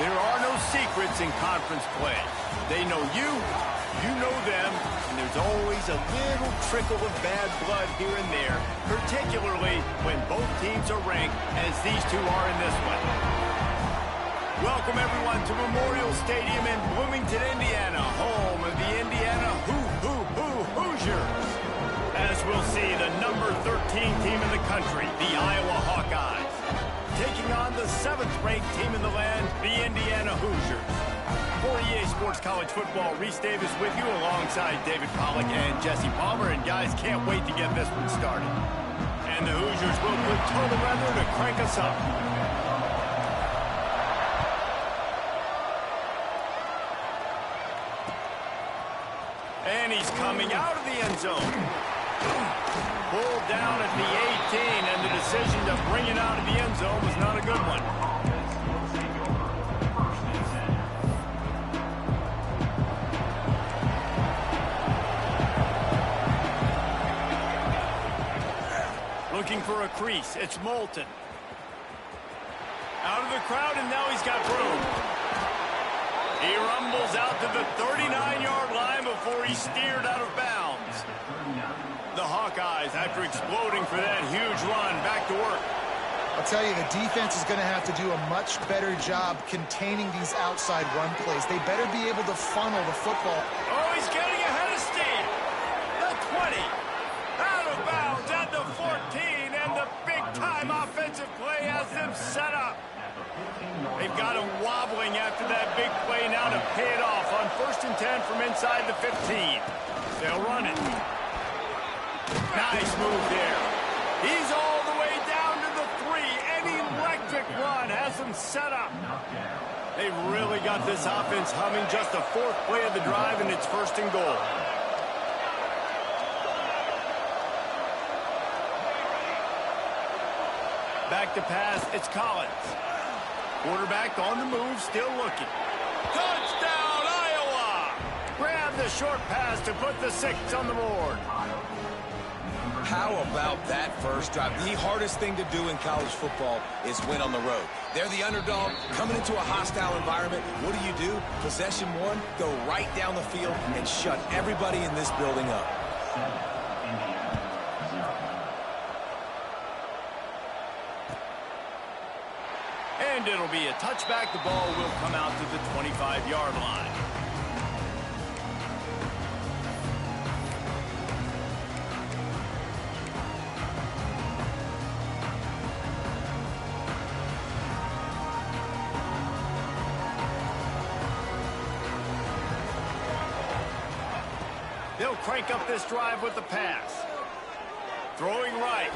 There are no secrets in conference play. They know you, you know them, and there's always a little trickle of bad blood here and there, particularly when both teams are ranked as these two are in this one. Welcome, everyone, to Memorial Stadium in Bloomington, Indiana, home of the Indiana Hoosiers. As we'll see, the number 13 team in the country, the Iowa Hawkeyes, taking on the 7th-ranked team in the land, the Indiana Hoosiers. For EA Sports College Football, Reese Davis with you alongside David Pollack and Jesse Palmer. And guys, can't wait to get this one started. And the Hoosiers will put total weather to crank us up. And he's coming out of the end zone. Pulled down at the 18, and the decision to bring it out of the end zone was not a good one. Looking for a crease. It's Moulton. Out of the crowd, and now he's got room. He rumbles out to the 39-yard line before he's steered out of bounds. The Hawkeyes, after exploding for that huge run, back to work. I'll tell you, the defense is going to have to do a much better job containing these outside run plays. They better be able to funnel the football. Oh, he's getting ahead of steam. The 20. Out of bounds at the 14, and the big-time offensive play has them set up. They've got him wobbling after that big play now to pay it off on 1st and 10 from inside the 15. They'll run it. Nice move there. He's all the way down to the 3. An electric run has them set up. They've really got this offense humming. Just the 4th play of the drive, and it's 1st and goal. Back to pass, it's Collins. Quarterback on the move, still looking. Touchdown, Iowa! Grab the short pass to put the 6 on the board. How about that first drive? The hardest thing to do in college football is win on the road. They're the underdog, coming into a hostile environment. What do? Possession 1, go right down the field and shut everybody in this building up. And it'll be a touchback. The ball will come out to the 25-yard line. They'll crank up this drive with the pass. Throwing right.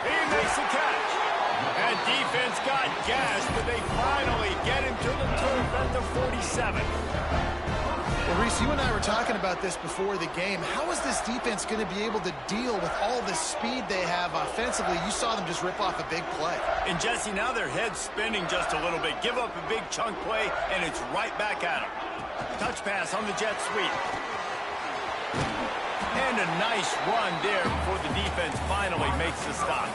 He makes the catch. And defense got gashed, but they finally get him to the turf at the 47. Well, Reese, you and I were talking about this before the game. How is this defense going to be able to deal with all the speed they have offensively? You saw them just rip off a big play. And, Jesse, now their head's spinning just a little bit. Give up a big chunk play, and it's right back at them. Touch pass on the jet sweep. And a nice run there before the defense finally makes the stop.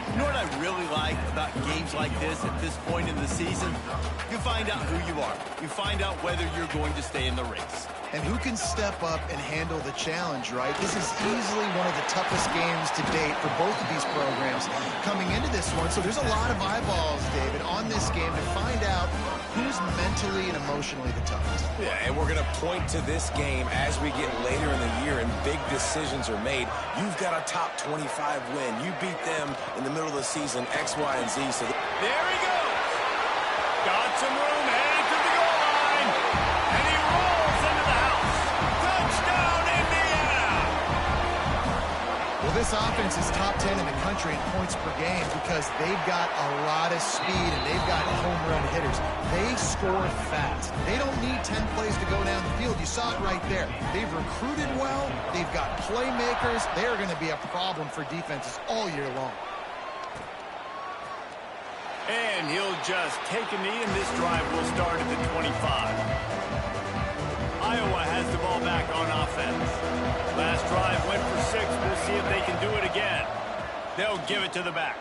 You know what I really like about games like this at this point in the season? You find out who you are. You find out whether you're going to stay in the race. And who can step up and handle the challenge, right? This is easily one of the toughest games to date for both of these programs coming into this one. So there's a lot of eyeballs, David, on this game to find out who's mentally and emotionally the toughest. Yeah, and we're going to point to this game as we get later in the year and big decisions are made. You've got a top 25 win. You beat them in the middle of the season, X, Y, and Z. So there he goes. Got some room, headed to the goal line. And he rolls into the house. Touchdown, Indiana! Well, this offense is top 10 in the country in points per game because they've got a lot of speed and they've got home run hitters. They score fast. They don't need 10 plays to go down the field. You saw it right there. They've recruited well. They've got playmakers. They're going to be a problem for defenses all year long. And he'll just take a knee, and this drive will start at the 25. Iowa has the ball back on offense. Last drive went for 6. We'll see if they can do it again. They'll give it to the back.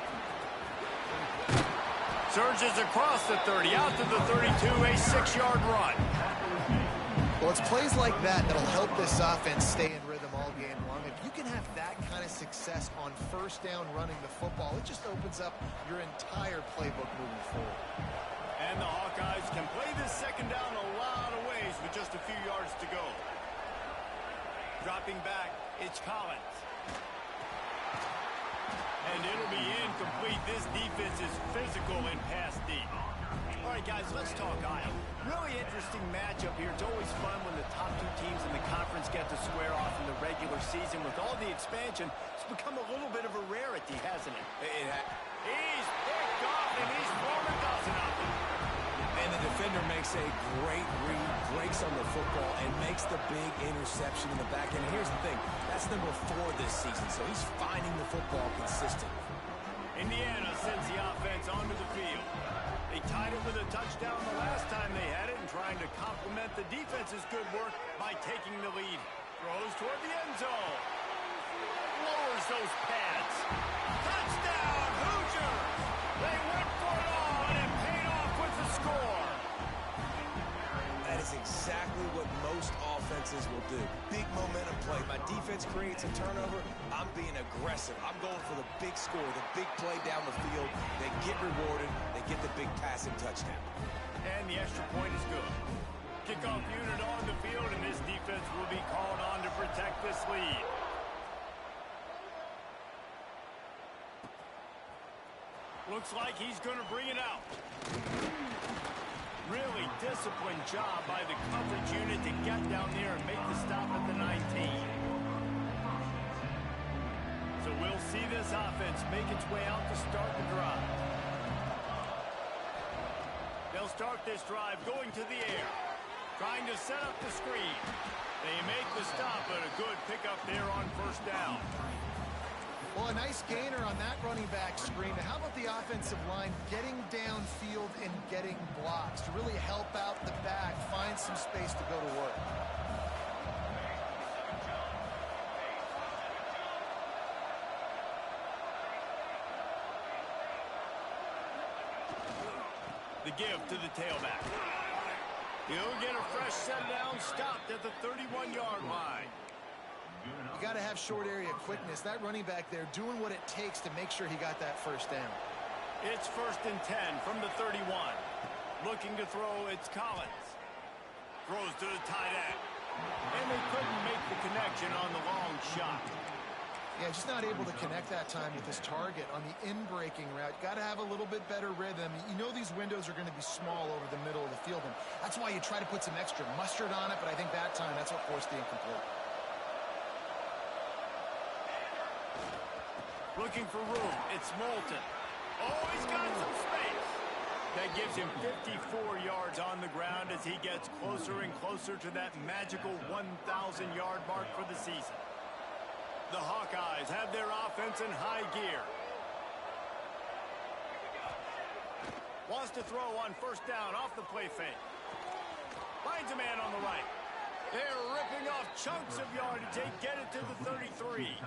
Surges across the 30, out to the 32, a 6-yard run. Well, it's plays like that that'll help this offense stay in rhythm all game long. If you can have that kind of success on first down running the football, it just opens up your entire playbook moving forward. And the Hawkeyes can play this second down a lot of ways with just a few yards to go. Dropping back, it's Collins. And it'll be incomplete. This defense is physical and pass deep. All right, guys, let's talk Iowa. Really interesting matchup here. It's always fun when the top two teams in the conference get to square off in the regular season. With all the expansion, it's become a little bit of a rarity, hasn't it? He's picked off, and he's thrown a dozen out there. And the defender makes a great read, breaks on the football, and makes the big interception in the back end. And here's the thing, that's number 4 this season, so he's finding the football consistently. Indiana sends the offense onto the field. They tied it with a touchdown the last time they had it and trying to complement the defense's good work by taking the lead. Throws toward the end zone. Lowers those pads. Touchdown, Hoosiers! They went for it all, and it paid off with the score. That is exactly what most offenses will do. Big momentum play. My defense creates a turnover. I'm being aggressive. I'm going for the big score, the big play down the field. They get rewarded. They get the big passing touchdown. And the extra point is good. Kickoff unit on the field, and this defense will be called on to protect this lead. Looks like he's going to bring it out. Really disciplined job by the coverage unit to get down there and make the stop at the 19. So we'll see this offense make its way out to start the drive. They'll start this drive going to the air, trying to set up the screen. They make the stop, but a good pickup there on first down. Well, a nice gainer on that running back screen. Now, how about the offensive line getting downfield and getting blocks to really help out the back, find some space to go to work? The give to the tailback. He'll get a fresh set down, stopped at the 31-yard line. You got to have short area quickness. That running back there doing what it takes to make sure he got that first down. It's 1st and 10 from the 31. Looking to throw, it's Collins. Throws to the tight end. And they couldn't make the connection on the long shot. Yeah, just not able to connect that time with his target on the in-breaking route. Got to have a little bit better rhythm. You know these windows are going to be small over the middle of the field, and that's why you try to put some extra mustard on it, but I think that time that's what forced the incomplete. Looking for room, it's Moulton. Oh, he's got some space. That gives him 54 yards on the ground as he gets closer and closer to that magical 1,000-yard mark for the season. The Hawkeyes have their offense in high gear. Wants to throw on first down off the play fake. Finds a man on the right. They're ripping off chunks of yardage. They get it to the 33.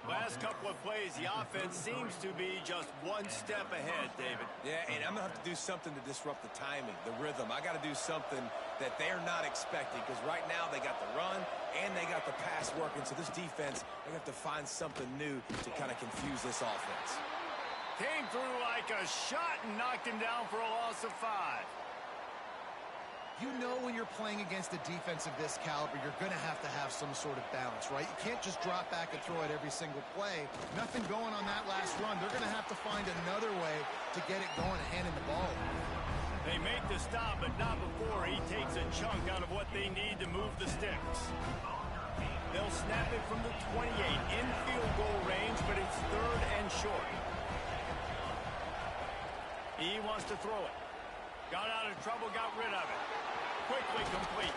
Last couple of plays, the offense seems to be just one step ahead, David. Yeah, and I'm going to have to do something to disrupt the timing, the rhythm. I got to do something that they're not expecting, because right now they got the run and they got the pass working. So this defense, they have to find something new to kind of confuse this offense. Came through like a shot and knocked him down for a loss of 5. You know when you're playing against a defense of this caliber, you're going to have some sort of balance, right? You can't just drop back and throw it every single play. Nothing going on that last run. They're going to have to find another way to get it going and handing the ball. They make the stop, but not before he takes a chunk out of what they need to move the sticks. They'll snap it from the 28 in field goal range, but it's 3rd and short. He wants to throw it. Got out of trouble, got rid of it. Quickly complete.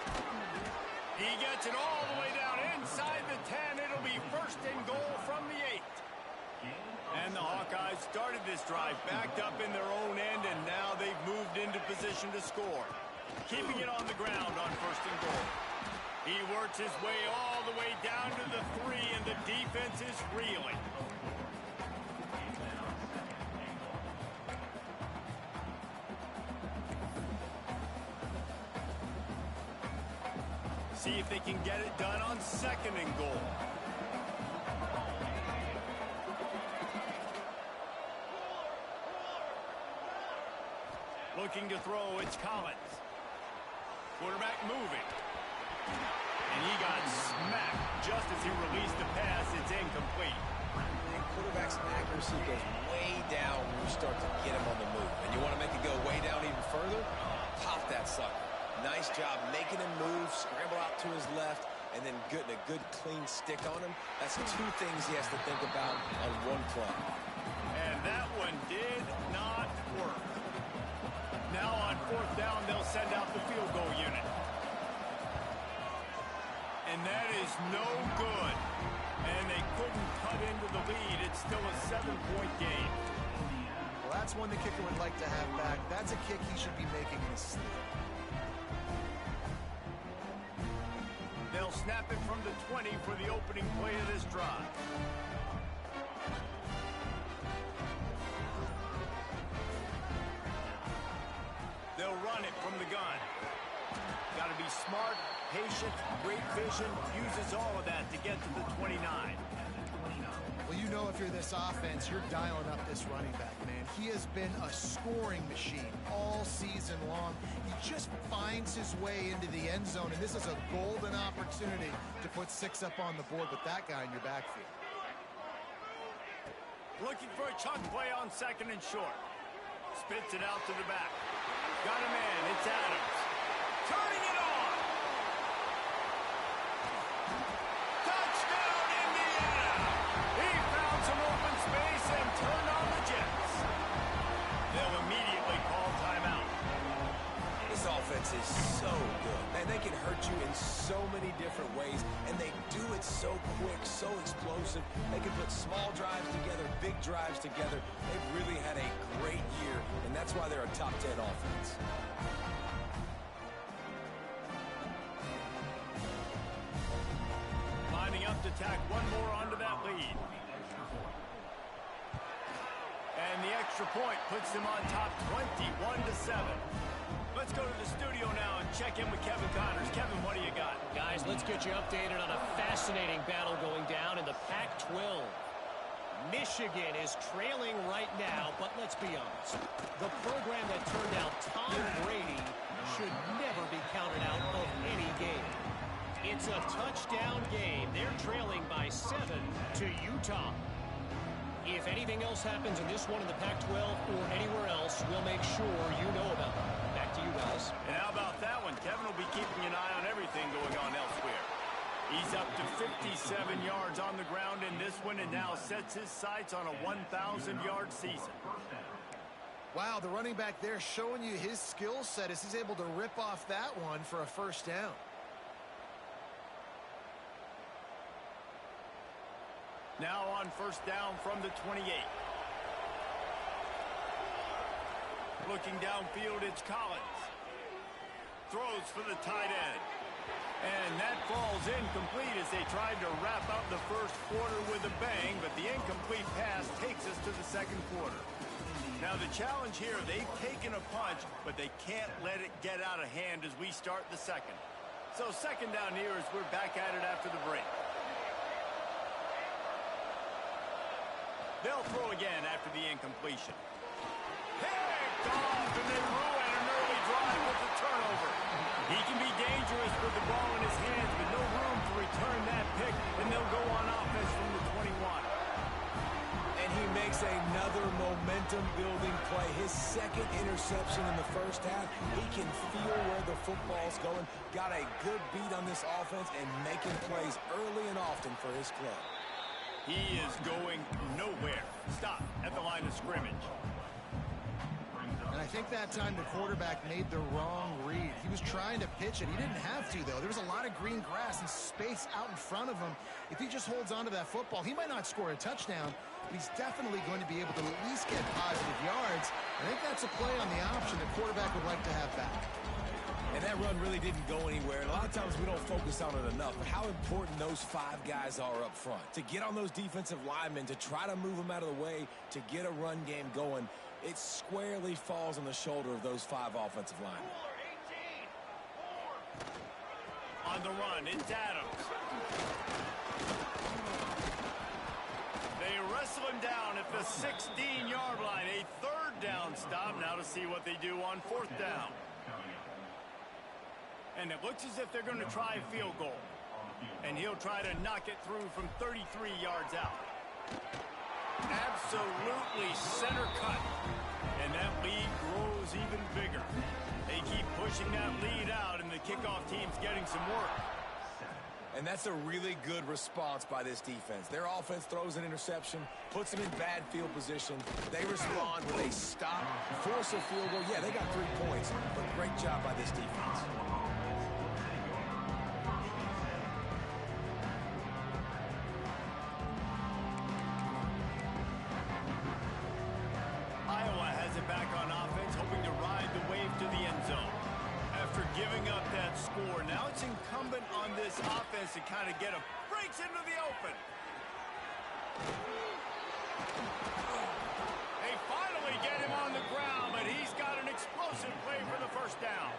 He gets it all the way down inside the 10. It'll be 1st and goal from the 8. And the Hawkeyes started this drive backed up in their own end, and now they've moved into position to score. Keeping it on the ground on 1st and goal. He works his way all the way down to the 3, and the defense is reeling. See if they can get it done on 2nd and goal. Looking to throw, it's Collins. Quarterback moving. And he got smacked just as he released the pass. It's incomplete. And quarterback's accuracy goes way down when you start to get him on the move. And you want to make it go way down even further? Pop that sucker. Nice job making him move, scramble out to his left, and then getting a good clean stick on him. That's 2 things he has to think about on one play. And that one did not work. Now on 4th down, they'll send out the field goal unit. And that is no good. And they couldn't cut into the lead. It's still a 7-point game. Well, that's one the kicker would like to have back. That's a kick he should be making in his sleep. They'll snap it from the 20 for the opening play of this drive. They'll run it from the gun. Got to be smart, patient, great vision. Uses all of that to get to the 29. Well, you know if you're this offense, you're dialing up this running back, man. He has been a scoring machine all season long. He just finds his way into the end zone, and this is a golden opportunity to put 6 up on the board with that guy in your backfield. Looking for a chunk play on 2nd and short. Spits it out to the back. Got a man. It's Adams. Turning it on. Touchdown, Indiana. He found some open space and turned on the Jets. They'll immediately call timeout. This offense is so good. Man, they can hurt you in so many different ways, and they do it so quick, so explosive. They can put small drives together, big drives together. They've really had a great year, and that's why they're a top 10 offense. Lining up to tack one more onto that lead. And the extra point puts them on top 21-7. Let's go to the studio now and check in with Kevin Connors. Kevin, what do you got? Guys, let's get you updated on a fascinating battle going down in the Pac-12. Michigan is trailing right now, but let's be honest. The program that turned out Tom Brady should never be counted out of any game. It's a touchdown game. They're trailing by 7 to Utah. If anything else happens in this one in the Pac-12 or anywhere else, we'll make sure you know about it. Back to you guys. And how about that one? Kevin will be keeping an eye on everything going on elsewhere. He's up to 57 yards on the ground in this one and now sets his sights on a 1,000-yard season. Wow, the running back there showing you his skill set as he's able to rip off that one for a 1st down. Now on 1st down from the 28. Looking downfield, it's Collins. Throws for the tight end. And that falls incomplete as they tried to wrap up the 1st quarter with a bang, but the incomplete pass takes us to the 2nd quarter. Now the challenge here, they've taken a punch, but they can't let it get out of hand as we start the 2nd. So 2nd down here as we're back at it after the break. They'll throw again after the incompletion. Picked off, and they ruin an early drive with the turnover. He can be dangerous with the ball in his hands, but no room to return that pick, and they'll go on offense from the 21. And he makes another momentum-building play. His 2nd interception in the 1st half. He can feel where the football's going. Got a good beat on this offense and making plays early and often for his club. He is going nowhere. Stop at the line of scrimmage. And I think that time the quarterback made the wrong read. He was trying to pitch it. He didn't have to, though. There was a lot of green grass and space out in front of him. If he just holds on to that football, he might not score a touchdown, but he's definitely going to be able to at least get positive yards. I think that's a play on the option the quarterback would like to have back. And that run really didn't go anywhere. And a lot of times we don't focus on it enough. But how important those 5 guys are up front. To get on those defensive linemen, to try to move them out of the way, to get a run game going, it squarely falls on the shoulder of those 5 offensive linemen. On the run, it's Adams. They wrestle him down at the 16-yard line. A third down stop. Now to see what they do on fourth down. And it looks as if they're going to try a field goal. And he'll try to knock it through from 33 yards out. Absolutely center cut. And that lead grows even bigger. They keep pushing that lead out, and the kickoff team's getting some work. And that's a really good response by this defense. Their offense throws an interception, puts them in bad field position. They respond with a stop, force a field goal. Yeah, they got 3 points, but great job by this defense. Iowa has it back on offense, hoping to ride the wave to the end zone. After giving up that score, now it's incumbent on this offense to kind of get him. Breaks into the open. They finally get him on the ground, but he's got an explosive play for the first down.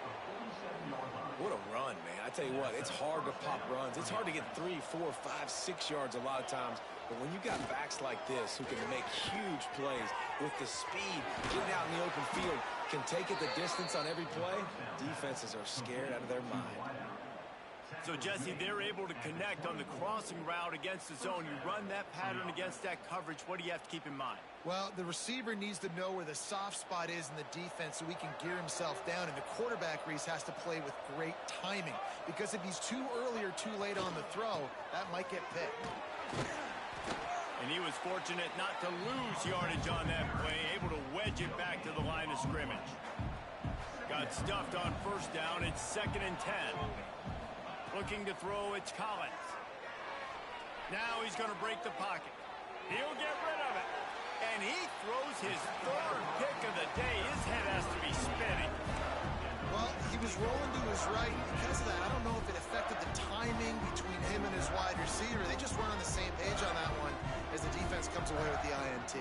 What a run, man. I tell you what, it's hard to pop runs. It's hard to get 3, 4, 5, 6 yards a lot of times. But when you got backs like this who can make huge plays with the speed, getting out in the open field, can take it the distance on every play, defenses are scared out of their mind. So, Jesse, they're able to connect on the crossing route against the zone. You run that pattern against that coverage. What do you have to keep in mind? Well, the receiver needs to know where the soft spot is in the defense so he can gear himself down. And the quarterback, Reese, has to play with great timing. Because if he's too early or too late on the throw, that might get picked. And he was fortunate not to lose yardage on that play, able to wedge it back to the line of scrimmage. Got stuffed on first down. It's 2nd and 10. Looking to throw, it's Collins. Now he's going to break the pocket. He'll get rid of it. And he throws his 3rd pick of the day. His head has to be spinning. Well, he was rolling to his right. Because of that, I don't know if it affected the timing between him and his wide receiver. They just weren't on the same page on that one as the defense comes away with the INT.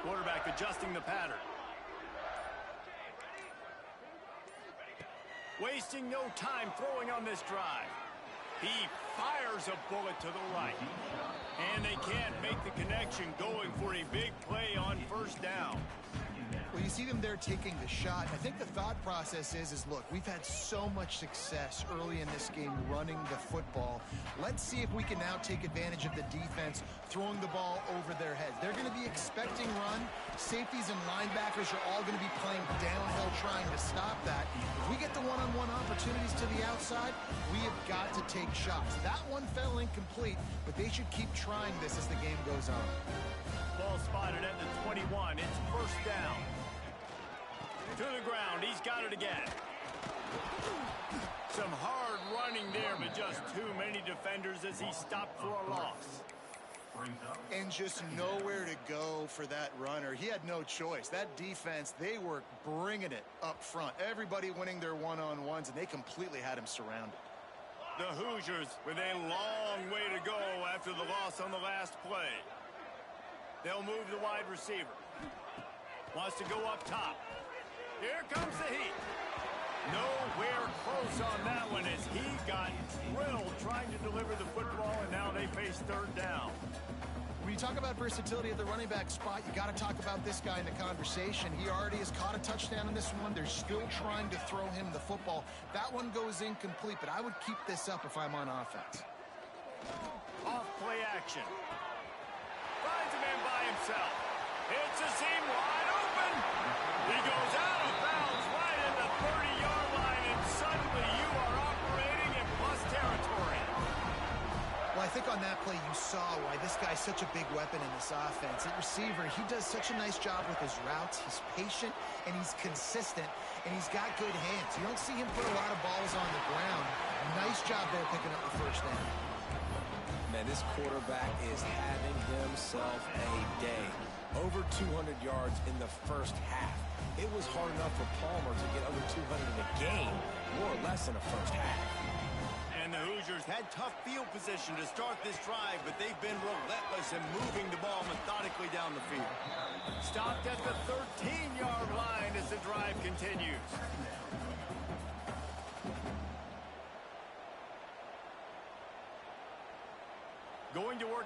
Quarterback adjusting the pattern. Wasting no time throwing on this drive. He fires a bullet to the right. And they can't make the connection, going for a big play on first down. Well, you see them there taking the shot. I think the thought process is look, we've had so much success early in this game running the football. Let's see if we can now take advantage of the defense throwing the ball over their heads. They're going to be expecting run. Safeties and linebackers are all going to be playing downhill trying to stop that. If we get the one-on-one opportunities to the outside, we have got to take shots. That one fell incomplete, but they should keep trying this as the game goes on. Ball spotted at the 21. It's first down. To the ground. He's got it again. Some hard running there, but just too many defenders as he stopped for a loss. And just nowhere to go for that runner. He had no choice. That defense, they were bringing it up front. Everybody winning their one-on-ones, and they completely had him surrounded. The Hoosiers with a long way to go after the loss on the last play. They'll move the wide receiver. Wants to go up top. Here comes the heat. Nowhere close on that one as he got drilled trying to deliver the football, and now they face third down. When you talk about versatility at the running back spot, you got to talk about this guy in the conversation. He already has caught a touchdown in this one. They're still trying to throw him the football. That one goes incomplete, but I would keep this up if I'm on offense. Off play action. Finds a man by himself. It's a seam wide open. He goes out of bounds right at the 30-yard line, and suddenly you are operating in plus territory. Well, I think on that play you saw why this guy's such a big weapon in this offense. At receiver, he does such a nice job with his routes. He's patient, and he's consistent, and he's got good hands. You don't see him put a lot of balls on the ground. Nice job there picking up the first down. Man, this quarterback is having himself a day. Over 200 yards in the first half. It was hard enough for Palmer to get over 200 in a game, more or less in the first half. And the Hoosiers had tough field position to start this drive, but they've been relentless in moving the ball methodically down the field. Stopped at the 13-yard line as the drive continues.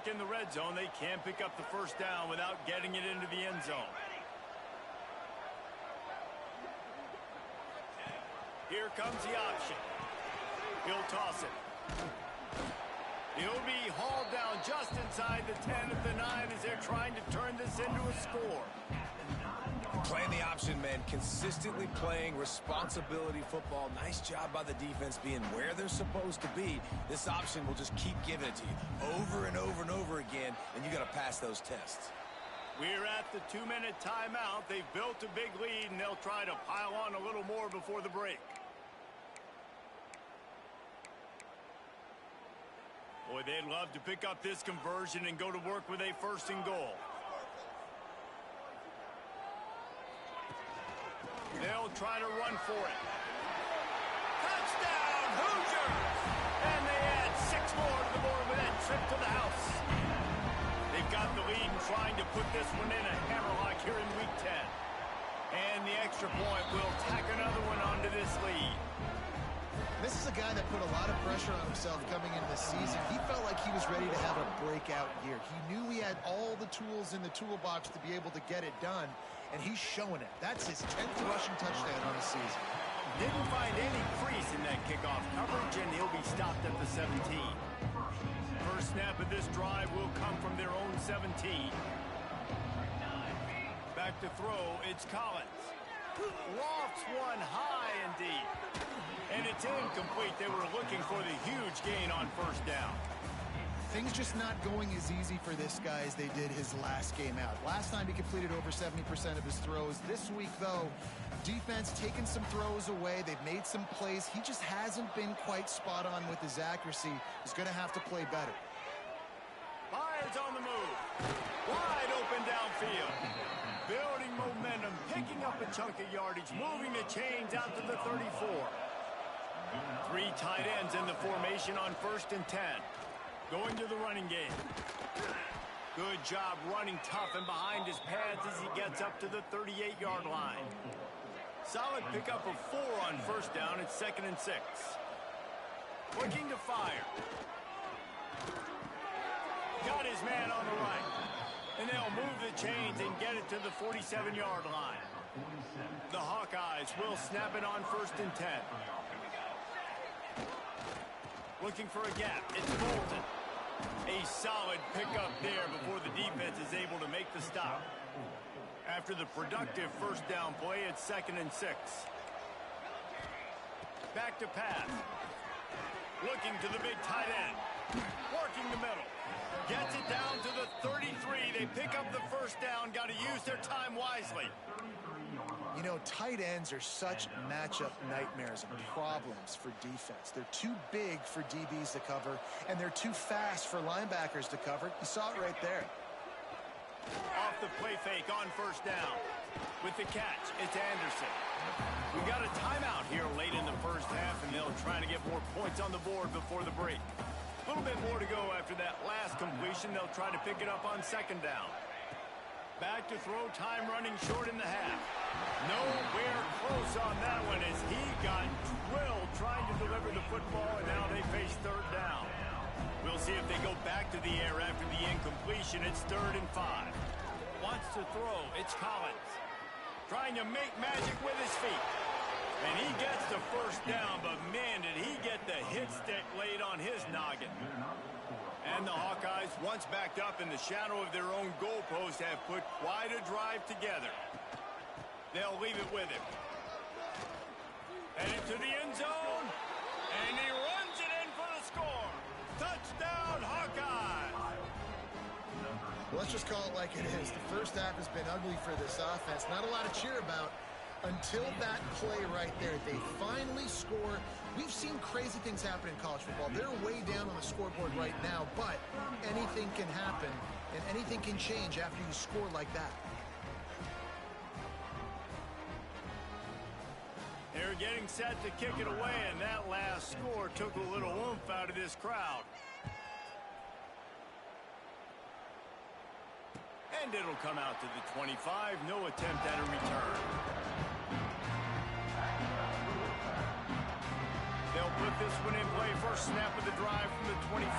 back in the red zone. They can't pick up the first down without getting it into the end zone. Here comes the option. He'll toss it. He'll be hauled down just inside the 10 at the 9 as they're trying to turn this into a score. Playing the option, man. Consistently playing responsibility football. Nice job by the defense being where they're supposed to be. This option will just keep giving it to you over and over and over again, and you got to pass those tests. We're at the 2-minute timeout. They've built a big lead, and they'll try to pile on a little more before the break. Boy, they'd love to pick up this conversion and go to work with a 1st and goal. They'll try to run for it. Touchdown, Hoosiers! And they add 6 more to the board with that trip to the house. They've got the lead and trying to put this one in a hammerlock here in Week 10. And the extra point will tack another one onto this lead. This is a guy that put a lot of pressure on himself coming into the season. He felt like he was ready to have a breakout year. He knew he had all the tools in the toolbox to be able to get it done, and he's showing it. That's his 10th rushing touchdown on the season. Didn't find any crease in that kickoff coverage, and he'll be stopped at the 17. First snap of this drive will come from their own 17. Back to throw, it's Collins. Lofts one high and deep. And it's incomplete. They were looking for the huge gain on first down. Things just not going as easy for this guy as they did his last game out. Last time he completed over 70% of his throws. This week, though, defense taking some throws away. They've made some plays. He just hasn't been quite spot on with his accuracy. He's going to have to play better. Byers on the move. Wide open downfield. Building momentum, picking up a chunk of yardage, moving the chains out to the 34. 3 tight ends in the formation on 1st and 10. Going to the running game. Good job running tough and behind his pads as he gets up to the 38-yard line. Solid pickup of 4 on first down. It's 2nd and 6. Looking to fire. Got his man on the right. And they'll move the chains and get it to the 47-yard line. The Hawkeyes will snap it on 1st and 10. Looking for a gap. It's Bolton. A solid pickup there before the defense is able to make the stop. After the productive first down play, it's 2nd and 6. Back to pass. Looking to the big tight end. Working the middle. Gets it down to the 33. They pick up the first down. Got to use their time wisely. You know, tight ends are such matchup nightmares and problems for defense. They're too big for DBs to cover, and they're too fast for linebackers to cover. You saw it right there. Off the play fake on first down. With the catch, it's Anderson. We got a timeout here late in the first half, and they'll try to get more points on the board before the break. A little bit more to go after that last completion. They'll try to pick it up on 2nd down. Back to throw, time running short in the half. Nowhere close on that one as he got drilled trying to deliver the football, and now they face 3rd down. We'll see if they go back to the air after the incompletion. It's 3rd and 5. Wants to throw. It's Collins. Trying to make magic with his feet. And he gets the first down, but man, did he get the hit stick laid on his noggin. And the Hawkeyes, once backed up in the shadow of their own goalpost, have put quite a drive together. They'll leave it with him. And into the end zone. And he runs it in for the score. Touchdown, Hawkeyes. Well, let's just call it like it is. The first half has been ugly for this offense. Not a lot to cheer about until that play right there. They finally score. We've seen crazy things happen in college football. They're way down on the scoreboard right now, but anything can happen, and anything can change after you score like that. They're getting set to kick it away, and that last score took a little oomph out of this crowd. And it'll come out to the 25. No attempt at a return. They'll put this one in play. First snap of the drive from the 25.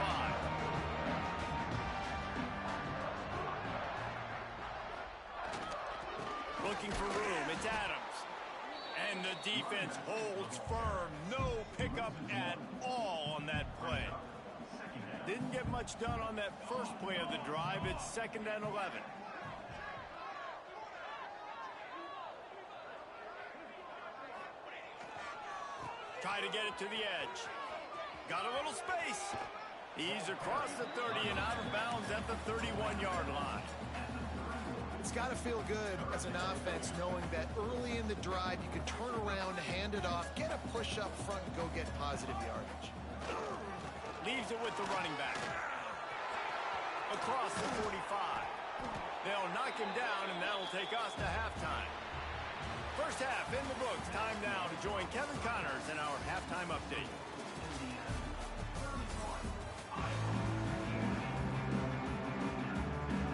looking for room. It's Adams. And the defense holds firm. No pickup at all on that play. Didn't get much done on that first play of the drive. It's 2nd and 11. Try to get it to the edge. Got a little space. He's across the 30 and out of bounds at the 31-yard line. It's got to feel good as an offense knowing that early in the drive you can turn around, hand it off, get a push up front, and go get positive yardage. Leaves it with the running back. Across the 45. They'll knock him down, and that'll take us to halftime. First half in the books. Time now to join Kevin Connors in our halftime update.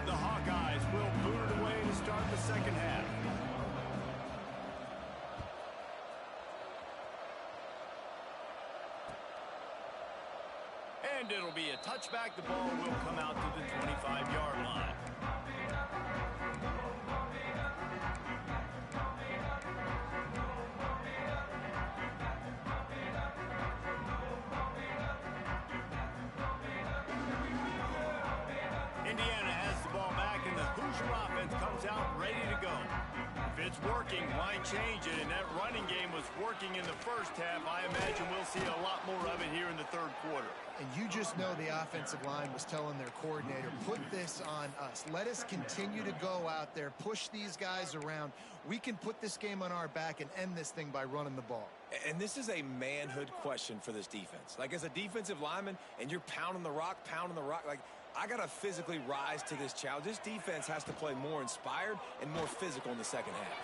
The Hawkeyes will boot it away to start the second half. And it'll be a touchback. The ball will come out to the 25-yard line. Indiana has the ball back, and the Hoosier offense comes out ready to go. If it's working, why change it? And that running game was working in the first half. I imagine we'll see a lot more of it here in the third quarter. And you just know the offensive line was telling their coordinator, put this on us. Let us continue to go out there, push these guys around. We can put this game on our back and end this thing by running the ball. And this is a manhood question for this defense. Like, as a defensive lineman, and you're pounding the rock, like, I got to physically rise to this challenge. This defense has to play more inspired and more physical in the second half.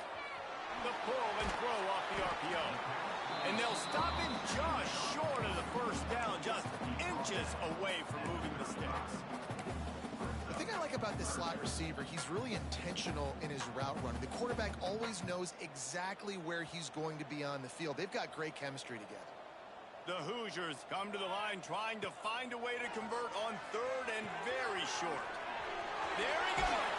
The pull and throw off the RPO. And they'll stop him just short of the first down, just inches away from moving the sticks. The thing I like about this slot receiver, he's really intentional in his route running. The quarterback always knows exactly where he's going to be on the field. They've got great chemistry together. The Hoosiers come to the line trying to find a way to convert on third and very short. There he goes.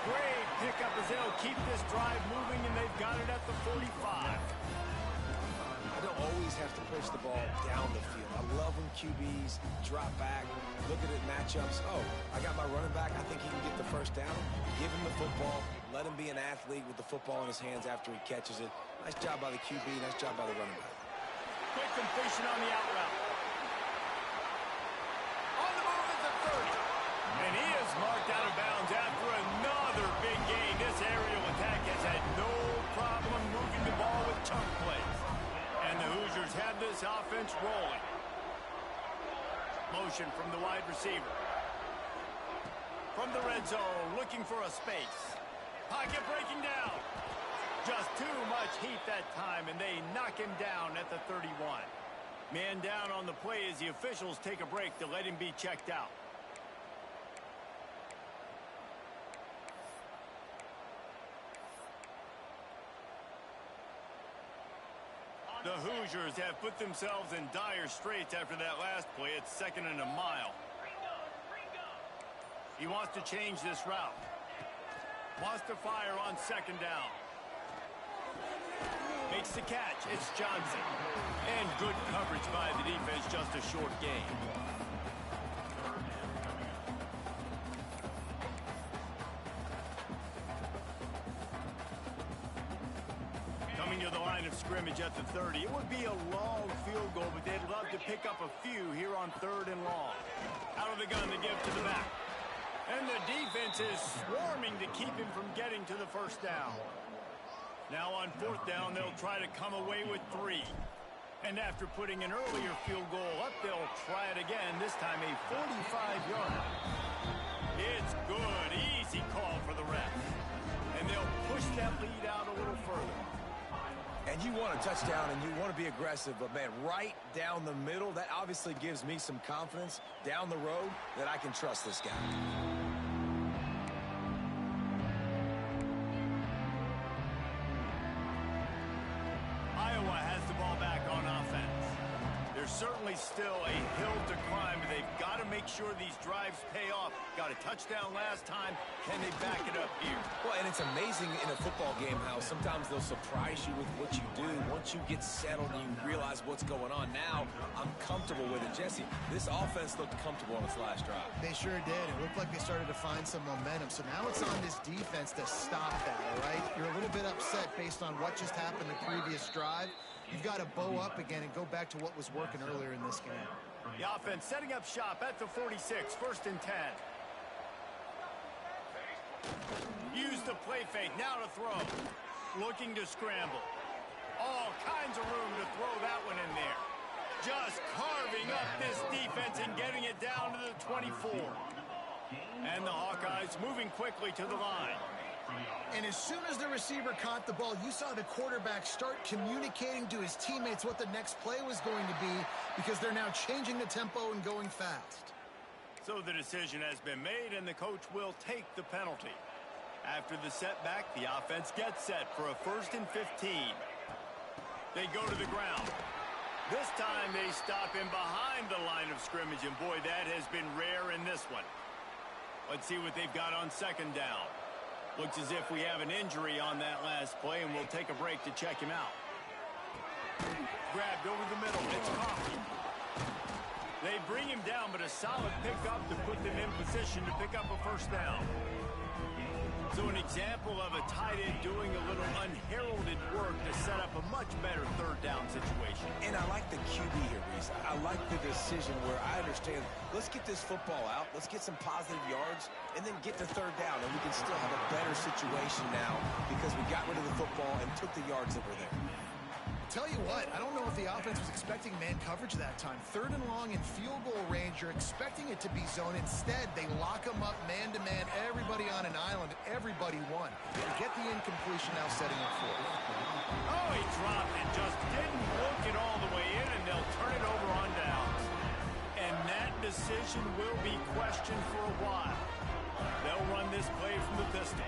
Great pickup as they'll keep this drive moving, and they've got it at the 45. I don't always have to push the ball down the field. I love when QBs drop back, look at it matchups. Oh, I got my running back. I think he can get the first down. Give him the football. Let him be an athlete with the football in his hands after he catches it. Nice job by the QB. Nice job by the running back. Quick completion on the out route. On the move at the 30. And he is marked out of bounds after another big gain. This aerial attack has had no problem moving the ball with chunk plays. And the Hoosiers have this offense rolling. Motion from the wide receiver. From the red zone, looking for a space. Pocket breaking down. Just too much heat that time, and they knock him down at the 31. Man down on the play as the officials take a break to let him be checked out. The Hoosiers have put themselves in dire straits after that last play. It's 2nd and a mile. He wants to change this route. Wants to fire on 2nd down. Makes the catch. It's Johnson. And good coverage by the defense, just a short gain. Coming to the line of scrimmage at the 30. It would be a long field goal, but they'd love to pick up a few here on 3rd and long. Out of the gun to give to the back. And the defense is swarming to keep him from getting to the first down. Now on 4th down, they'll try to come away with 3. And after putting an earlier field goal up, they'll try it again, this time a 45-yarder. It's good, easy call for the ref. And they'll push that lead out a little further. And you want a touchdown and you want to be aggressive, but man, right down the middle, that obviously gives me some confidence down the road that I can trust this guy. certainly still a hill to climb, but they've got to make sure these drives pay off. Got a touchdown last time. Can they back it up here? Well, and it's amazing in a football game how sometimes they'll surprise you with what you do. Once you get settled and you realize what's going on, now I'm comfortable with it. Jesse, this offense looked comfortable on its last drive. They sure did. It looked like they started to find some momentum. So now it's on this defense to stop that, all right? You're a little bit upset based on what just happened the previous drive. You've got to bow up again and go back to what was working earlier in this game. The offense setting up shop at the 46, 1st and 10. Use the play fake, now to throw. Looking to scramble. All kinds of room to throw that one in there. Just carving up this defense and getting it down to the 24. And the Hawkeyes moving quickly to the line. And as soon as the receiver caught the ball, you saw the quarterback start communicating to his teammates what the next play was going to be, because they're now changing the tempo and going fast. So the decision has been made, and the coach will take the penalty. After the setback, the offense gets set for a 1st and 15. They go to the ground. This time they stop him behind the line of scrimmage, and boy, that has been rare in this one. Let's see what they've got on 2nd down. Looks as if we have an injury on that last play, and we'll take a break to check him out. Grabbed over the middle. It's Coffee. They bring him down, but a solid pickup to put them in position to pick up a 1st down. So an example of a tight end doing a little unheralded work to set up a much better 3rd down situation. And I like the QB here, Reese. I like the decision where I understand, let's get this football out, let's get some positive yards, and then get to 3rd down, and we can still have a better situation now because we got rid of the football and took the yards that were there. Tell you what, I don't know if the offense was expecting man coverage that time. 3rd and long in field goal range, you're expecting it to be zone. Instead, they lock them up man-to-man, everybody on an island, everybody won. They get the incompletion now setting up for it. Oh, he dropped it, just didn't look it all the way in, and they'll turn it over on downs. And that decision will be questioned for a while. They'll run this play from the pistol.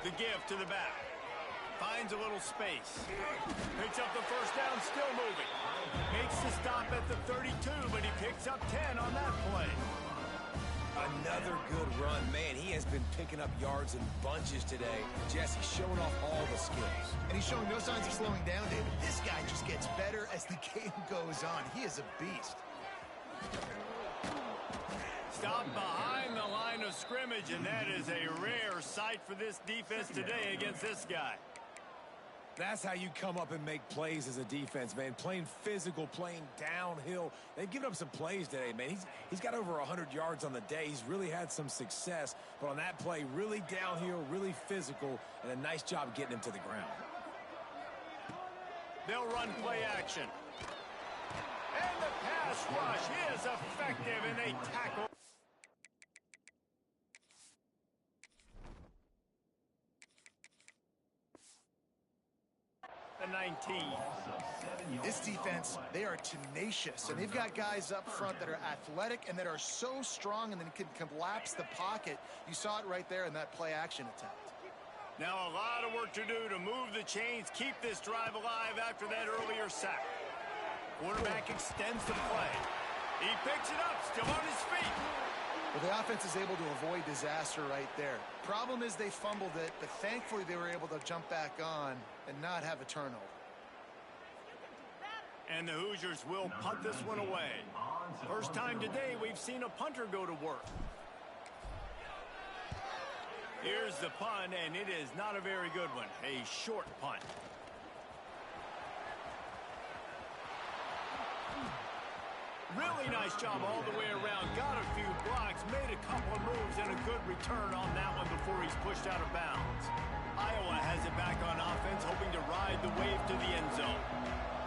The give to the back. Finds a little space. Picks up the 1st down, still moving. Makes the stop at the 32, but he picks up 10 on that play. Another good run. Man, he has been picking up yards in bunches today. Jesse showing off all the skills. And he's showing no signs of slowing down, David. This guy just gets better as the game goes on. He is a beast. Stop behind the line of scrimmage, and that is a rare sight for this defense today against this guy. That's how you come up and make plays as a defense, man. Playing physical, playing downhill. They've given up some plays today, man. He's got over 100 yards on the day. He's really had some success. But on that play, really downhill, really physical, and a nice job getting him to the ground. They'll run play action. And the pass rush is effective, and they tackle. The 19. This defense, they are tenacious, and they've got guys up front that are athletic and that are so strong and then can collapse the pocket. You saw it right there in that play action attempt. Now a lot of work to do to move the chains, keep this drive alive after that earlier sack. Quarterback extends the play. He picks it up, still on his feet. Well, the offense is able to avoid disaster right there. Problem is they fumbled it, but thankfully they were able to jump back on and not have a turnover. And the Hoosiers will punt this one away. First time today we've seen a punter go to work. Here's the punt, and it is not a very good one. A short punt. Really nice job all the way around. Got a few blocks, made a couple of moves, and a good return on that one before he's pushed out of bounds. Iowa has it back on offense, hoping to ride the wave to the end zone.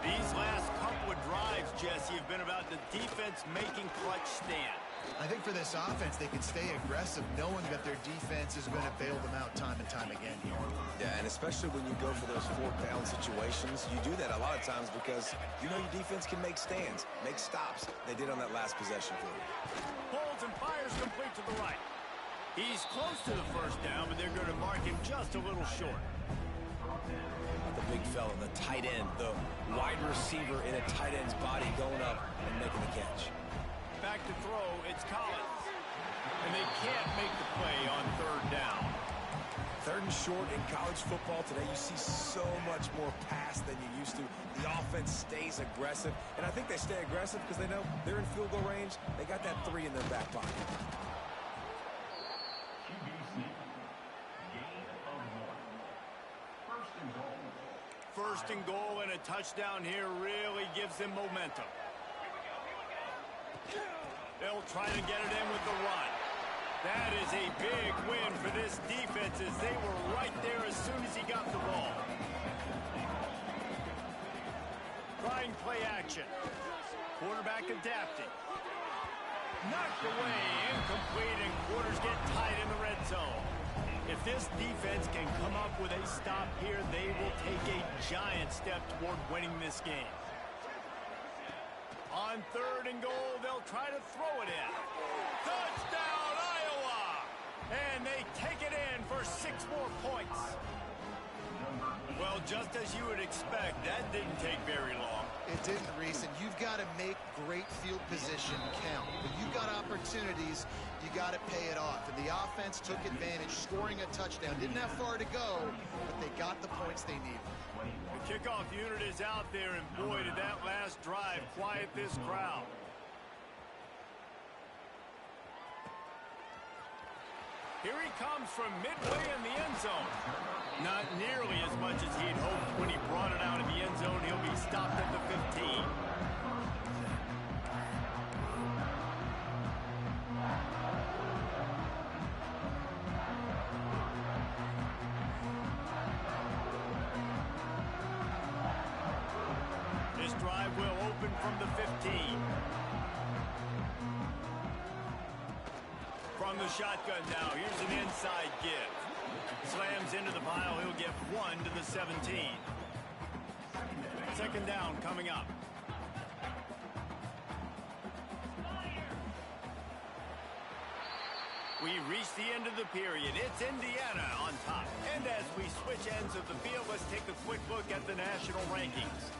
These last couple of drives, Jesse, have been about the defense making clutch stand. I think for this offense, they can stay aggressive knowing that their defense is going to bail them out time and time again here. Yeah, and especially when you go for those 4th down situations, you do that a lot of times because you know your defense can make stands, make stops. They did on that last possession for you. Pulls and fires complete to the right. He's close to the 1st down, but they're going to mark him just a little short. The big fella, the tight end, the wide receiver in a tight end's body going up and making the catch. Back to throw, it's Collins. And they can't make the play on third down. Third and short in college football today, you see so much more pass than you used to. The offense stays aggressive, and I think they stay aggressive because they know they're in field goal range. They got that 3 in their back pocket. First and goal and a touchdown here really gives them momentum. They'll try to get it in with the run. That is a big win for this defense as they were right there as soon as he got the ball. Trying play action. Quarterback adapting. Knocked away, incomplete, and quarters get tight in the red zone. If this defense can come up with a stop here, they will take a giant step toward winning this game. On third and goal, they'll try to throw it in. Touchdown, Iowa! And they take it in for 6 more points. Well, just as you would expect, that didn't take very long. It didn't, Reese, and you've got to make great field position count. When you've got opportunities, you got to pay it off. And the offense took advantage, scoring a touchdown. Didn't have far to go, but they got the points they needed. The kickoff unit is out there, and boy, did that last drive quiet this crowd. Here he comes from midway in the end zone. Not nearly as much as he'd hoped when he brought it out of the end zone. He'll be stopped at the 15. This drive will open from the 15. From the shotgun now, here's an inside give. Slams into the pile, he'll get 1 to the 17. Second down coming up. We reach the end of the period. It's Indiana on top. And as we switch ends of the field, let's take a quick look at the national rankings.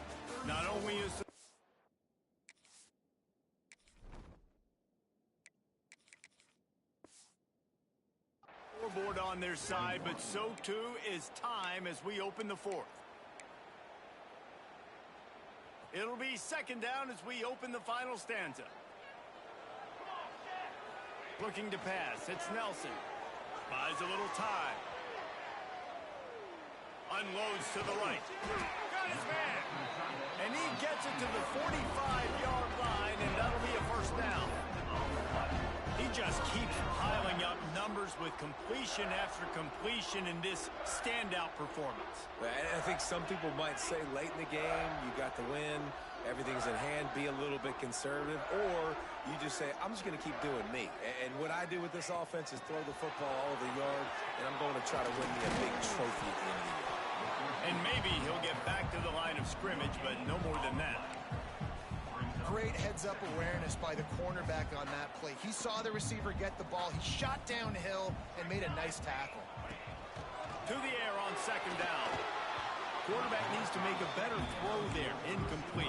Not only is the scoreboard on their side, but so too is time as we open the fourth. It'll be second down as we open the final stanza. Looking to pass, it's Nelson. Buys a little time. Unloads to the right. Got his man. And he gets it to the 45-yard line, and that'll be a first down. He just keeps piling up numbers with completion after completion in this standout performance. I think some people might say late in the game, you got the win, everything's in hand, be a little bit conservative, or you just say, I'm just going to keep doing me. And what I do with this offense is throw the football all over the yard, and I'm going to try to win me a big trophy at the end of the year. And maybe he'll get back to the line of scrimmage, but no more than that. Great heads-up awareness by the cornerback on that play. He saw the receiver get the ball. He shot downhill and made a nice tackle. To the air on second down. Quarterback needs to make a better throw there. Incomplete.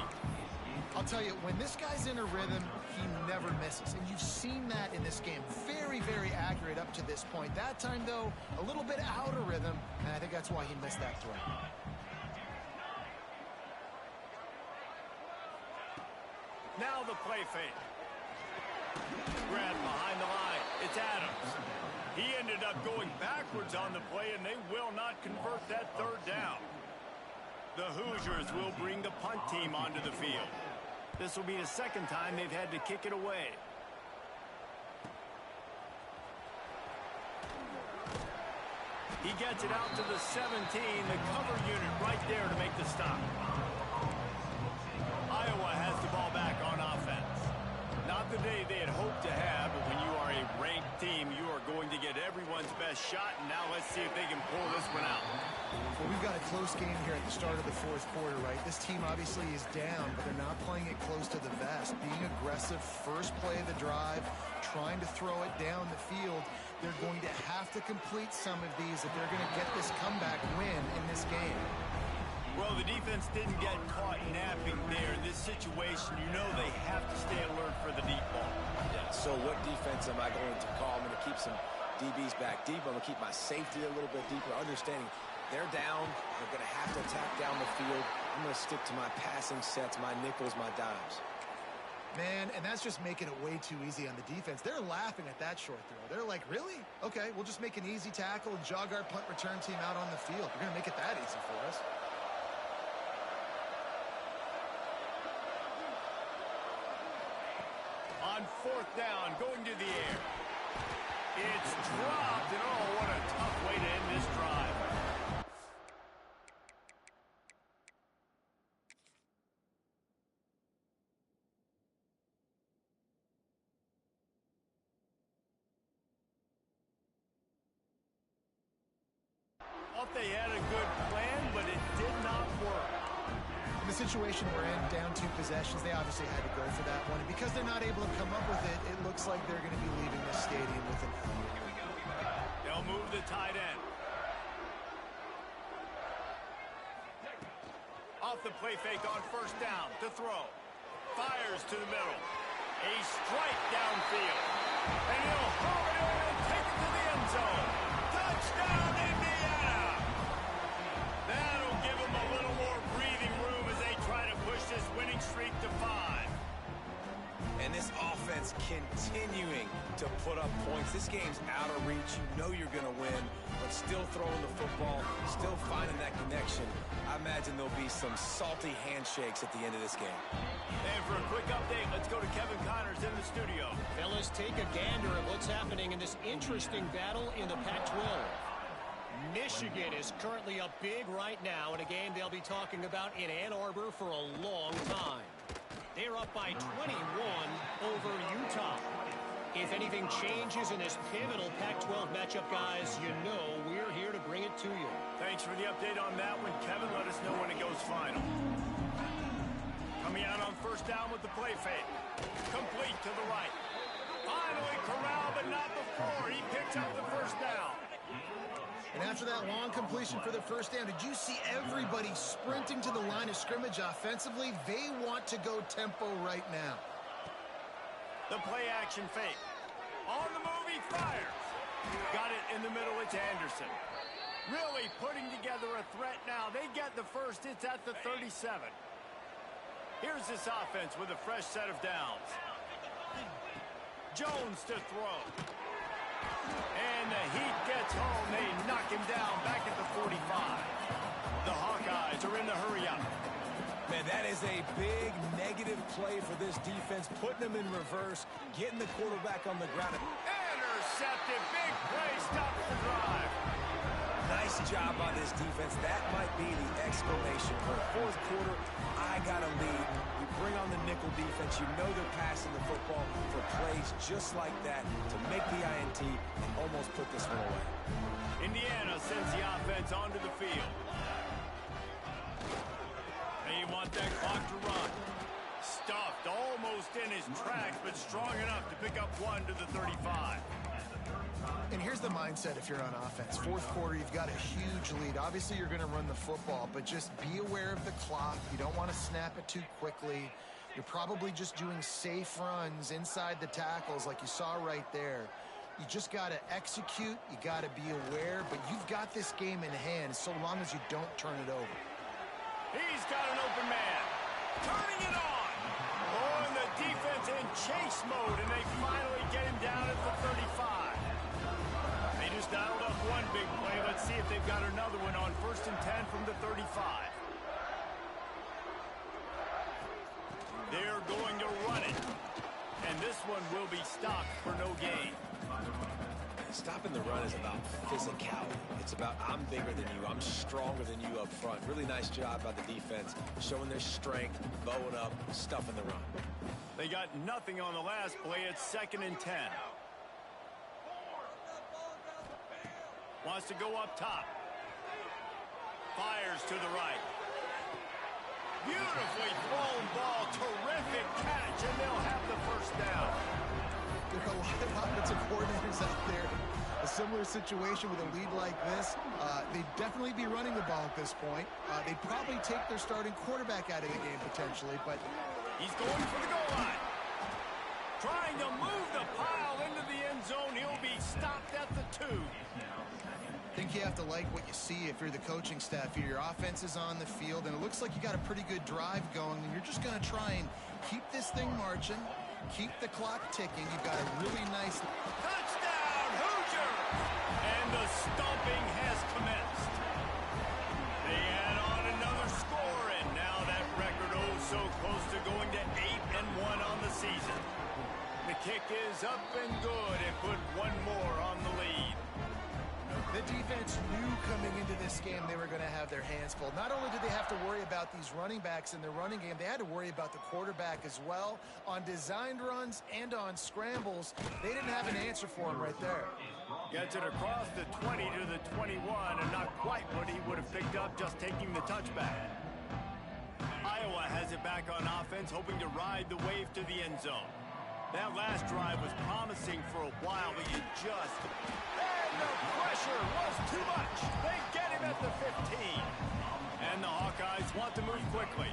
I'll tell you, when this guy's in a rhythm, he never misses. And you've seen that in this game. Very, very accurate up to this point. That time, though, a little bit out of rhythm, and I think that's why he missed that throw. Now the play fake. Grab behind the line. It's Adams. He ended up going backwards on the play, and they will not convert that third down. The Hoosiers will bring the punt team onto the field. This will be the second time they've had to kick it away. He gets it out to the 17, the cover unit right there to make the stop. Iowa has the ball back on offense. Not the day they had hoped to have, but when you are a ranked team, you are going to get everyone's best shot, and now let's see if they can pull this one out. Well, we've got a close game here at the start of the fourth quarter, right? This team obviously is down, but they're not playing it close to the vest. Being aggressive, first play of the drive, trying to throw it down the field. They're going to have to complete some of these if they're going to get this comeback win in this game. the defense didn't get caught napping there. In this situation, you know they have to stay alert for the deep ball. Yeah, so what defense am I going to call? I'm going to keep some DBs back deep. I'm going to keep my safety a little bit deeper, understanding they're down. They're going to have to attack down the field. I'm going to stick to my passing sets, my nickels, my dimes. Man, and that's just making it way too easy on the defense. They're laughing at that short throw. They're like, really? Okay, we'll just make an easy tackle and jog our punt return team out on the field. We're going to make it that easy for us. On 4th down, going to the air. It's dropped, and oh, what a tough way to end this drive. Thought they had a good plan, but it did not work. In the situation we're in, down 2 possessions, they obviously had to go for that one. And because they're not able to come up with it, it looks like they're going to be leaving the stadium with an L. They'll move the tight end. Off the play fake on 1st down to throw. Fires to the middle. A strike downfield. And he'll haul it in and take it to the end zone. Touchdown, Indiana! That'll give them a little more breathing room as they try to push this winning streak to 5. And this offense continuing to put up points. This game's out of reach. You know you're going to win, but still throwing the football, still finding that connection. I imagine there'll be some salty handshakes at the end of this game. And for a quick update, let's go to Kevin Connors in the studio. Fellas, take a gander at what's happening in this interesting battle in the Pac-12. Michigan is currently up big right now in a game they'll be talking about in Ann Arbor for a long time. They're up by 21 over Utah. If anything changes in this pivotal Pac-12 matchup, guys, you know we're here to bring it to you. Thanks for the update on that one, Kevin. Let us know when it goes final. Coming out on 1st down with the play fake. Complete to the right. Finally corralled, but not before. He picks up the 1st down. And after that long completion for the 1st down, did you see everybody sprinting to the line of scrimmage offensively? They want to go tempo right now. The play action fake. On the move, he fires. Got it in the middle, it's Anderson. Really putting together a threat now. They get the 1st, it's at the 37. Here's this offense with a fresh set of downs. Jones to throw. And the Heat gets home. They knock him down back at the 45. The Hawkeyes are in the hurry-up. Man, that is a big negative play for this defense, putting them in reverse, getting the quarterback on the ground. Intercepted. Big play. Stops the drive. Nice job by this defense. That might be the exclamation point. 4th quarter, I got a lead. You bring on the nickel defense. You know they're passing the football for plays just like that to make the INT and almost put this one away. Indiana sends the offense onto the field. They want that clock to run. Stuffed almost in his tracks, but strong enough to pick up 1 to the 35. And here's the mindset if you're on offense. 4th quarter, you've got a huge lead. Obviously, you're going to run the football, but just be aware of the clock. You don't want to snap it too quickly. You're probably just doing safe runs inside the tackles like you saw right there. You just got to execute. You got to be aware, but you've got this game in hand so long as you don't turn it over. He's got an open man. Turning it on. Oh, and the defense in chase mode, and they finally get him down at the 35. They just dialed up one big play. Let's see if they've got another one on 1st and 10 from the 35. They're going to run it. And this one will be stopped for no gain. Stopping the run is about physicality. It's about I'm bigger than you. I'm stronger than you up front. Really nice job by the defense, showing their strength, bowing up, stuffing the run. They got nothing on the last play. It's 2nd and 10. Wants to go up top. Fires to the right. Beautifully thrown ball. Terrific catch, and they'll have the 1st down. There are a lot of offensive coordinators out there a similar situation with a lead like this. They'd definitely be running the ball at this point. They'd probably take their starting quarterback out of the game potentially, but he's going for the goal line. Trying to move the pile into the end zone. He'll be stopped at the 2. I think you have to like what you see if you're the coaching staff here. Your offense is on the field, and it looks like you got a pretty good drive going, and you're just going to try and keep this thing marching, keep the clock ticking. You've got a really nice... Touchdown, Hoosiers! And the stomping has commenced. They add on another score, and now that record so close to going to 8-1 on the season. The kick is up and good and put one more on the lead. The defense knew coming into this game they were going to have their hands full. Not only did they have to worry about these running backs in the running game, they had to worry about the quarterback as well. On designed runs and on scrambles, they didn't have an answer for him right there. Gets it across the 20 to the 21, and not quite what he would have picked up just taking the touchback. Iowa has it back on offense, hoping to ride the wave to the end zone. That last drive was promising for a while, but you just... And the pressure was too much. They get him at the 15. And the Hawkeyes want to move quickly.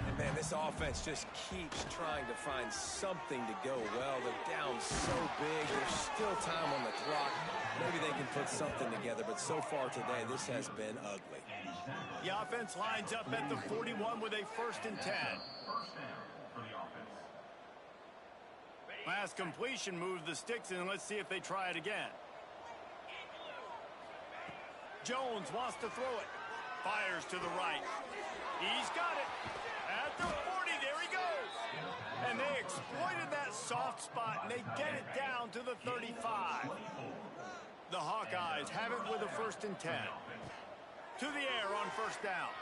And man, this offense just keeps trying to find something to go well. They're down so big. There's still time on the clock. Maybe they can put something together, but so far today, this has been ugly. The offense lines up at the 41 with a 1st and 10. Last completion moves the sticks in. Let's see if they try it again. Jones wants to throw it. Fires to the right. He's got it. At the 40, there he goes. And they exploited that soft spot, and they get it down to the 35. The Hawkeyes have it with a 1st and 10. To the air on 1st down.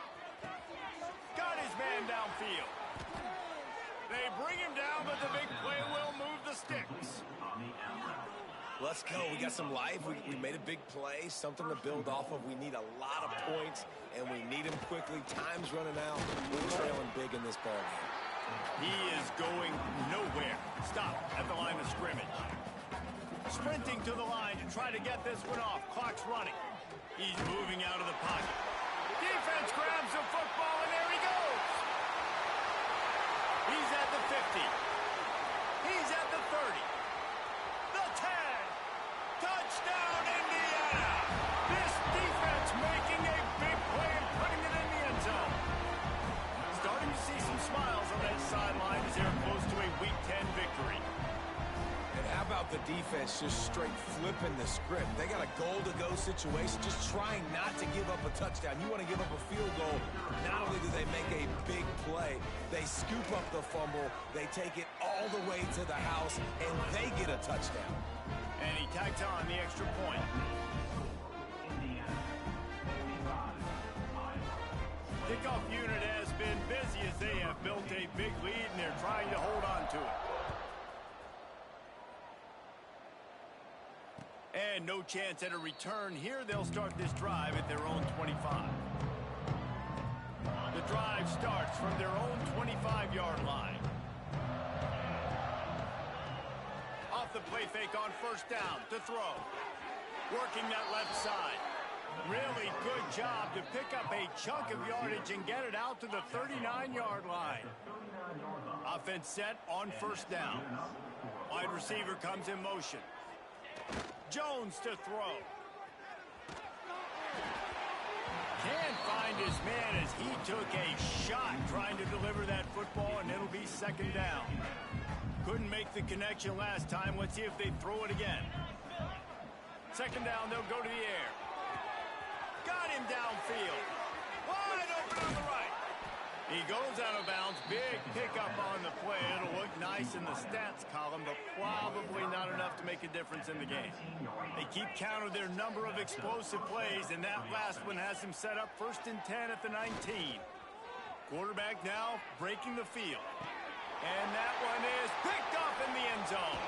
Got his man downfield. They bring him down, but the big play will move the sticks. Let's go. We got some life. We made a big play, something to build off of. We need a lot of points, and we need them quickly. Time's running out. We're trailing big in this ballgame. He is going nowhere. Stop at the line of scrimmage. Sprinting to the line to try to get this one off. Clock's running. He's moving out of the pocket. Defense grabs the football, and there he goes. He's at the 50. He's at the 30. The 10. Touchdown, Indiana. This defense making a big play and putting it in the end zone. Starting to see some smiles on that sideline as they're close to a Week 10 victory. And how about the defense just straight flipping the script? They got a goal-to-go situation, just trying not to give up a touchdown. You want to give up a field goal. Not only do they make a big play, they scoop up the fumble, they take it all the way to the house, and they get a touchdown. And he tags on the extra point. Kickoff unit has been busy as they have built a big lead, and they're trying to hold on to it. And no chance at a return here. They'll start this drive at their own 25. The drive starts from their own 25-yard line. Off the play fake on 1st down to throw. Working that left side. Really good job to pick up a chunk of yardage and get it out to the 39-yard line. Offense set on 1st down. Wide receiver comes in motion. Jones to throw. Can't find his man as he took a shot trying to deliver that football, and it'll be 2nd down. Couldn't make the connection last time. Let's see if they throw it again. 2nd down, they'll go to the air. Got him downfield. Wide open on the right. He goes out of bounds. Big pickup on the play. It'll look nice in the stats column, but probably not enough to make a difference in the game. They keep count of their number of explosive plays, and that last one has them set up 1st and 10 at the 19. Quarterback now breaking the field. And that one is picked up in the end zone.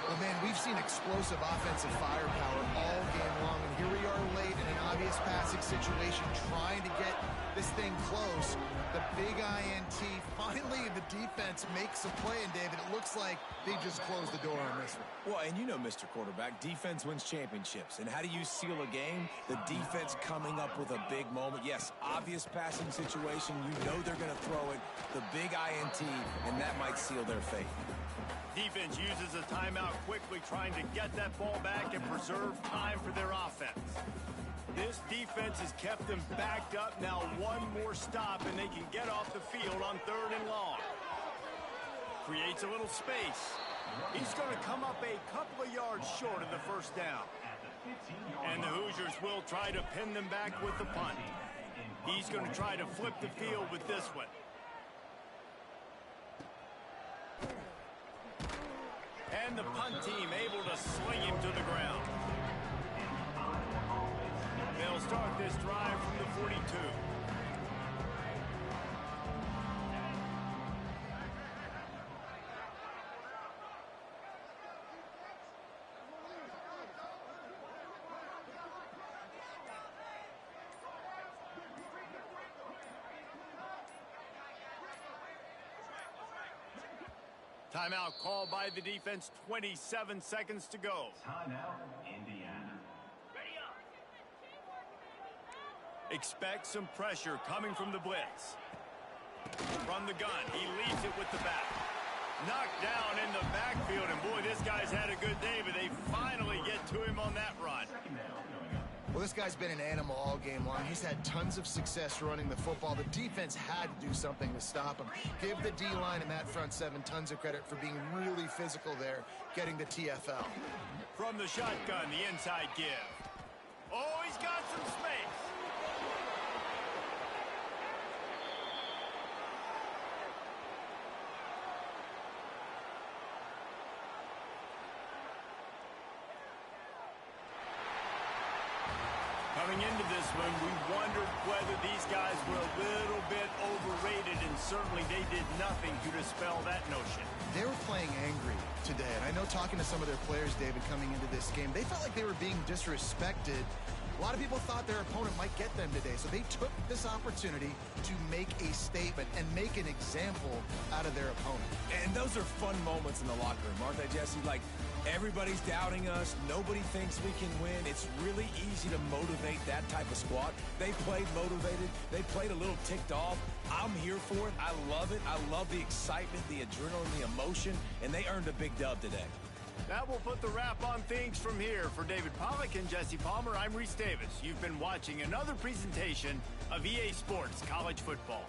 Well, man, we've seen explosive offensive firepower all game long, and here we are late in an obvious passing situation, trying to get this thing close. The big INT, finally the defense makes a play, and David, it looks like they just closed the door on this one. Well, and you know, Mr. Quarterback, defense wins championships. And how do you seal a game? The defense coming up with a big moment. Yes, obvious passing situation. You know they're going to throw it. The big INT, and that might seal their fate. Defense uses a timeout quickly, trying to get that ball back and preserve time for their offense. This defense has kept them backed up. Now one more stop, and they can get off the field on 3rd and long. Creates a little space. He's going to come up a couple of yards short of the first down. And the Hoosiers will try to pin them back with the punt. He's going to try to flip the field with this one. And the punt team able to sling him to the ground. They'll start this drive from the 42. Timeout called by the defense, 27 seconds to go. Timeout, Indiana. Expect some pressure coming from the blitz. From the gun, he leads it with the back. Knocked down in the backfield, and boy, this guy's had a good day, but they finally get to him on that run. Well, this guy's been an animal all game long. He's had tons of success running the football. The defense had to do something to stop him. Give the D-line and that front seven tons of credit for being really physical there, getting the TFL. From the shotgun, the inside give. Oh, he's got some space. Coming into this one, we wondered whether these guys were a little bit overrated, and certainly they did nothing to dispel that notion. They were playing angry today, and I know talking to some of their players, David, coming into this game, they felt like they were being disrespected. A lot of people thought their opponent might get them today, so they took this opportunity to make a statement and make an example out of their opponent. And those are fun moments in the locker room, aren't they, Jesse? Like, everybody's doubting us. Nobody thinks we can win. It's really easy to motivate that type of squad. They played motivated. They played a little ticked off. I'm here for it. I love it. I love the excitement, the adrenaline, the emotion, and they earned a big dub today. That will put the wrap on things from here. For David Pollack and Jesse Palmer, I'm Reese Davis. You've been watching another presentation of EA Sports College Football.